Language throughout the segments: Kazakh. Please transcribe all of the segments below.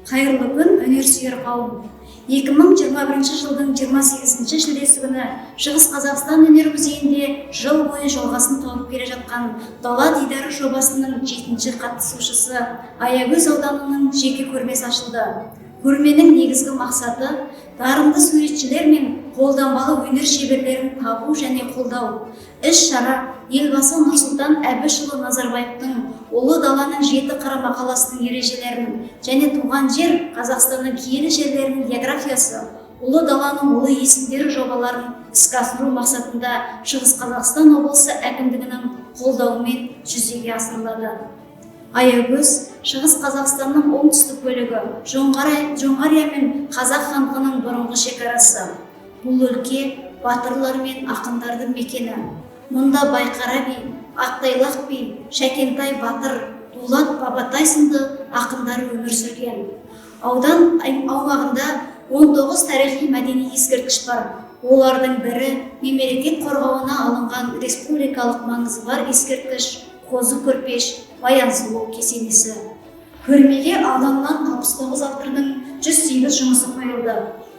Қайырлы күн, өнерсүйер қауым. 2021 жылдың 28 шілдесі күні Шығыс Қазақстан өнер музейінде жыл бойы жалғасын тауып келе жатқан Дала дидары жобасының 7-ші қатысушысы Аягөз ауданының жеке көрмесі ашылды. Көрменің негізгі мақсаты дарынды суретшілер мен қолданбалы өнер шеберлерін табу және қолдау. Іс-шара елбасы Нұрсұлтан Әбішұлы Назарбаевтың Ұлы даланың 7 қыры мақаласының ережелерін және туған жер Қазақстанның киелі жерлерінің географиясы, Ұлы даланың ұлы есімдері жобаларын іске асыру мақсатында Шығыс Қазақстан облысы әкімдігінің қолдауымен жүзеге асырылады. Аягөз Шығыс Қазақстанның оңтүстік бөлігі, Жоңғария мен Қазақ хандығының бұрынғы шекарасы. Бұл өлке батырлар мен ақындардың мекені. Мұнда Байқара би, Ақтайлақ би, Шәкентай батыр, Дулат Бабатай сынды ақындар өмір сүрген. Аудан аумағында 19 тарихи мәдени ескерткіш бар. Олардың бірі мемлекет қорғауына алынған республикалық маңызы бар ескерткіш Қозы көрпеш Баян сұлу кесенесі. Көрмеге ауданнан 69 автордың 108 жұмысы қойылды.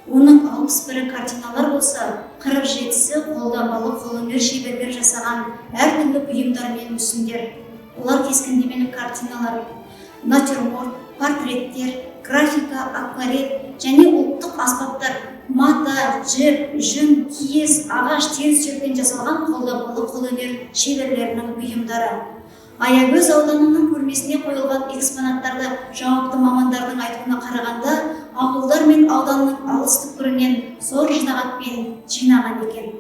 Оның 61-і картиналар болса, 47-сі қолданбалы қолөнер шеберлер жасаған әртүрлі бұйымдар мен мүсіндер. Олар кескіндемелі картиналар, натюрморт, портреттер, графика, акварель және ұлттық аспаптар, мата, жіп, жүн, киіз, ағаш, тегіс жерден жасалған қолданбалы қолөнер шеберлерінің бұйымдары. Аягөз ауданының көрмесіне қойылған экспонаттарды жауапты мамандардың айтуына қарағанда, ауылдар мен ауданның алыс түкпірінен зор жинағатпен жинаған екен.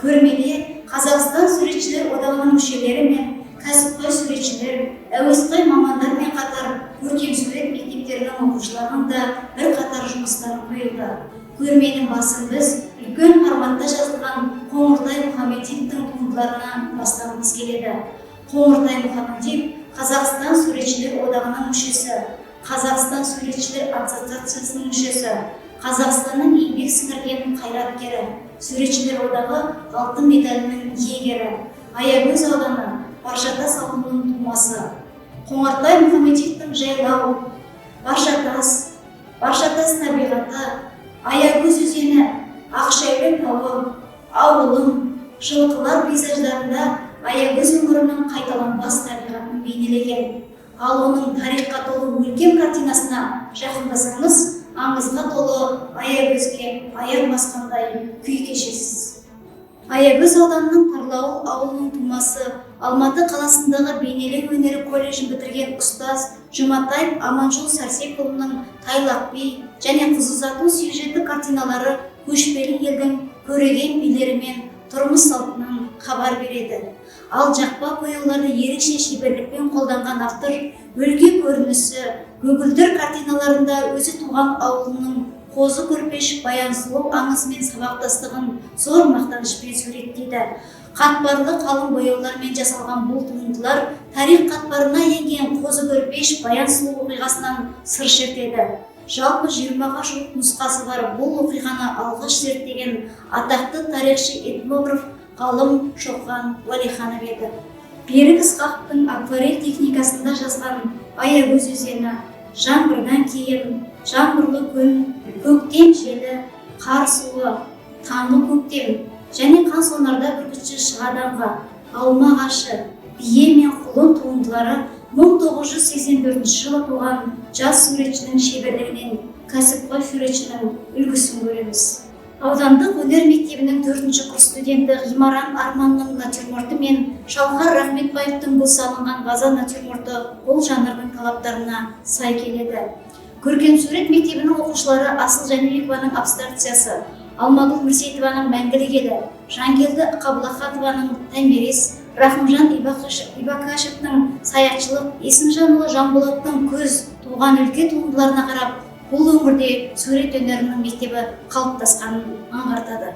Көрмеде Қазақстан суретшілер одағының мүшелері мен кәсіпқой суретшілер, әуесқой мамандар мен қатар көркем сурет мектептерінің оқушыларының да бірқатар жұмыстары қойылды. Көрменің басын біз үлкен форматта жазылған Қоңыртай Мұхамедиевтің туындыларынан бастағымыз келеді. Қоңыртай Мұхамедиев Қазақстан суретшілер одағының мүшесі, Қазақстан суретшілер ассоциациясының мүшесі, Қазақстанның еңбек сіңірген қайраткері, суретшілер одағы алтын медалінің иегері, Аягөз ауданы Баршатас ауылының тумасы. Қоңыртай Мұхамедиевтің жайлауы, Баршатас табиғаты, Аягөз өзені, Ақшайбек тауы, ауылым, жылқылар пейзаждарында Аягөз өңірінің қайталанбас табиғатын бейнелеген. Ал оның тарихқа толы өлкем картинасына жақындасаңыз, аңызға толы Аягөзге аян басқандай күй кешесіз. Аягөз ауданының Тарлауыл ауылының тумасы, Алматы қаласындағы бейнелеу өнері колледжін бітірген ұстаз Жұматай Аманжол Сәрсекұлының Тайлақ би және қыз ұзату сюжеті картиналары көшпелі елдің көреген билері мен тұрмыс салтынан хабар береді. Ал жақпа бояуларды ерекше шеберлікпен қолданған автор өлке көрінісі, көгілдір картиналарында өзі туған ауылының Қозы көрпеш Баян сұлу аңызымен сабақтастығын зор мақтанышпен суреттейді. Қатпарлы қалың бояулармен жасалған бұл туындылар тарих қатпарына енген Қозы көрпеш Баян сұлу оқиғасынан сыр шертеді. Жалпы 20-ға жуық нұсқасы бар бұл оқиғаны алғаш зерттеген атақты тарихшы этнограф ғалым Шоқан Уәлиханов еді. Берік Ысқақовтың акварель техникасында жазған Аягөз өзені, жаңбырдан кейін, жаңбырлы күн, көктем желі, қар суы, таңғы көктем және қансонарда бүркітші шығаданға, алма ағашы, бие мен құлын туындылары 1984 жылы туған жас суретшінің шеберлігінен кәсіпқой суретшінің үлгісін көреміз. Аудандық өнер мектебінің 4-ші курс студенті Ғимаран Арманның натюрморты мен Шалқар Рахметбаевтың бұл салынған ваза натюрморты бұл жанрдың талаптарына сай келеді. Көркем сурет мектебінің оқушылары Асыл Жәнібекованың абстракциясы, Алмагүл Мүрсейтованың мәңгілік елі, Жангелді Қабылахатованың Тәңберес, Рахымжан Ибакашевтың саятшылық, Есімжанұлы Жанболаттың көз туған өлке туындыларына қарап, бұл өңірде сурет өнерінің мектебі қалыптасқанын аңғартады.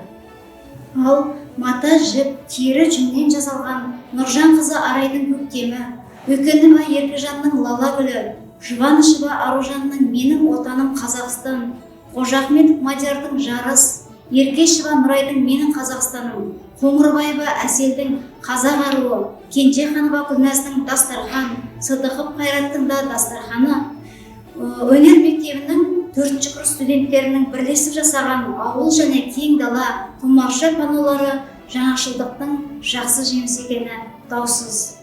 Ал мата, жіп, тері жүннен жасалған Нұржан қызы Арайдың көктемі, Өкенова Еркежанның лала гүлі, Жұбанышева Аружанның менің отаным Қазақстан, Қожахметов Мадиярдың жарыс, Еркешева Нұрайдың менің Қазақстаным, Қоңырбаева Әселдің қазақ аруы, Кенжеханова Гүлназдың дастархан, Сыдықов Қайраттың да дастарханы, өнер мектебінің 4-ші курс студенттерінің бірлесіп жасаған ауыл және кең дала құмарша панолары жаңашылдықтың жақсы жемісі екені даусыз.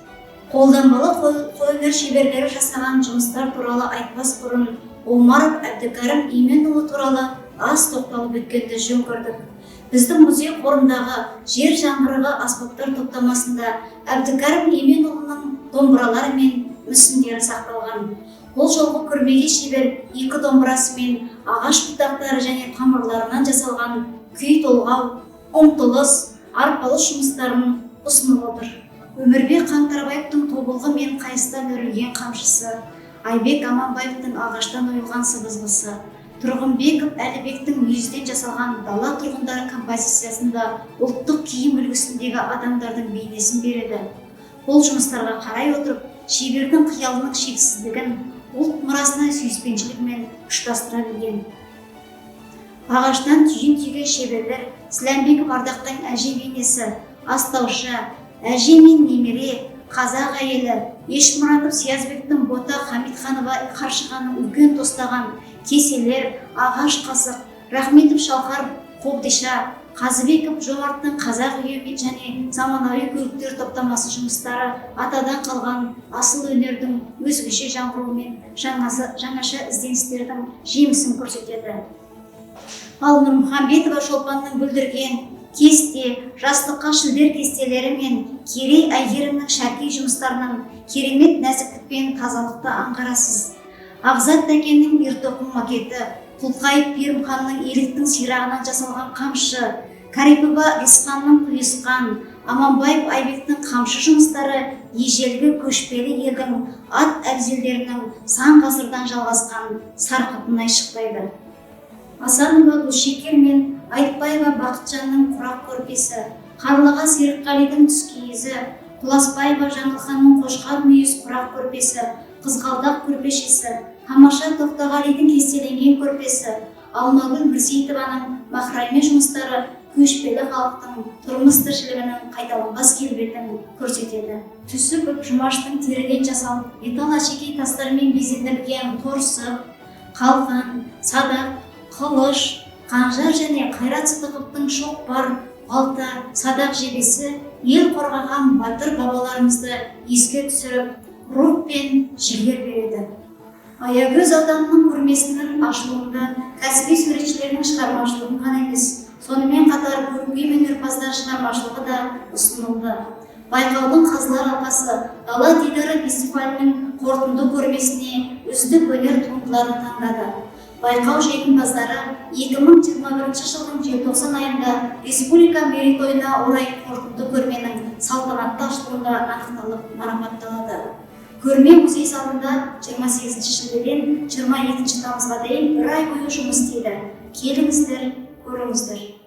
Қолданбалы қолөнер шеберлері жасаған жұмыстар туралы айтпас бұрын Омаров Әбдікәрім Именұлы туралы аз тоқталып өткенді жөн көрдік. Біздің музей қорындағы жер жаңғырығы аспаптар топтамасында Әбдікәрім Именұлының домбыралары мен мүсіндері сақталған. Ол жолғы көрмеге шебер 2 домбырасы мен ағаш бұтақтары және тамырларынан жасалған күй толғау, ұмтылыс, арпалыс жұмыстарын ұсынып отыр. Өмірбек Қаңтарбаевтың тобылғы мен қайыстан өрілген қамшысы, Айбек Аманбаевтың ағаштан ойылған сыбызғысы, Тұрғынбеков Әлібектің мүйізден жасалған дала тұрғындары композициясында ұлттық киім үлгісіндегі адамдардың бейнесін береді. Бұл жұмыстарға қарай отырып, шебердің қиялының шексіздігін ұлт мұрасына сүйіспеншілігімен ұштастыра білген. Ағаштан түйін түйген шеберлер Сіләмбеков Ардақтың әже бейнесі, Астаушы, әже мен немере, қазақ әйелі, Ешмұратов Сиязбектің бота, Хамитханова Қаршығаның үлкен тостаған, кеселер, ағаш қасық, Рахметов Шалқар Қобдиша, Қазыбеков Жомарттың қазақ үйі және заманауи көліктер топтамасы жұмыстары атадан қалған асыл өнердің өзгеше жаңғыруы мен жаңаша ізденістердің жемісін көрсетеді. Ал Нұрмұхамбетова Шолпанның бүлдірген кесте, жастыққа шілдер кестелері мен Керей Әйгерімнің шәркей жұмыстарынан керемет нәзіктікпен тазалықты аңғарасыз. Ағзат Тәкеннің ертоқым макеті, Құлқайып Перімханның еліктің сирағынан жасалған қамшы, Карипова Рысқанның құйысқан, Аманбаев Айбектің қамшы жұмыстары ежелгі көшпелі елдің ат әбзелдерінің сан ғасырдан жалғасқан сарқытын айшықтайды. Асанова Гүлшекер мен Айтбаева Бақытжанның құрақ көрпесі, Қарлыға Серікқалидың түскиізі, Құласбаева Жаңылханның қошқар мүйіз құрақ көрпесі, Қызғалдақ көрпешесі, Хамаша Тоқтағалидың кестеленген көрпесі, Алмагүл Мірсейтованың махрайме жұмыстары көшпелі халықтың тұрмыс тіршілігінің қайталанбас келбетін көрсетеді. Түсі көп жұмаштың теріден жасалып, металл әшекей тастарымен безендірілген торсық, қалқан, садақ, қылыш, қанжар және Қайрат Сыдықовтың шоқпар, балта, садақ жебесі ел қорғаған батыр бабаларымызды еске түсіріп, рух пен жігер береді. Аягөз ауданының көрмесінің ашылуында кәсіби суретшілердің шығармашылығын ғана емес, сонымен қатар көркем өнерпаздар шығармашылығы да ұсынылды. Байқаудың қазылар алқасы Дала дидары фестивалінің қорытынды көрмесіне үздік өнер туындыларын таңдады. Байқау жеңімпаздары 2021 жылдың желтоқсан айында республика мерейтойына орай қорытынды көрменің салтанатты ашылуында анықталып марапатталады. Көрме музей залында 28 шілдеден 22 тамызға дейін 1 ай бойы жұмыс істейді. Келіңіздер, көріңіздер.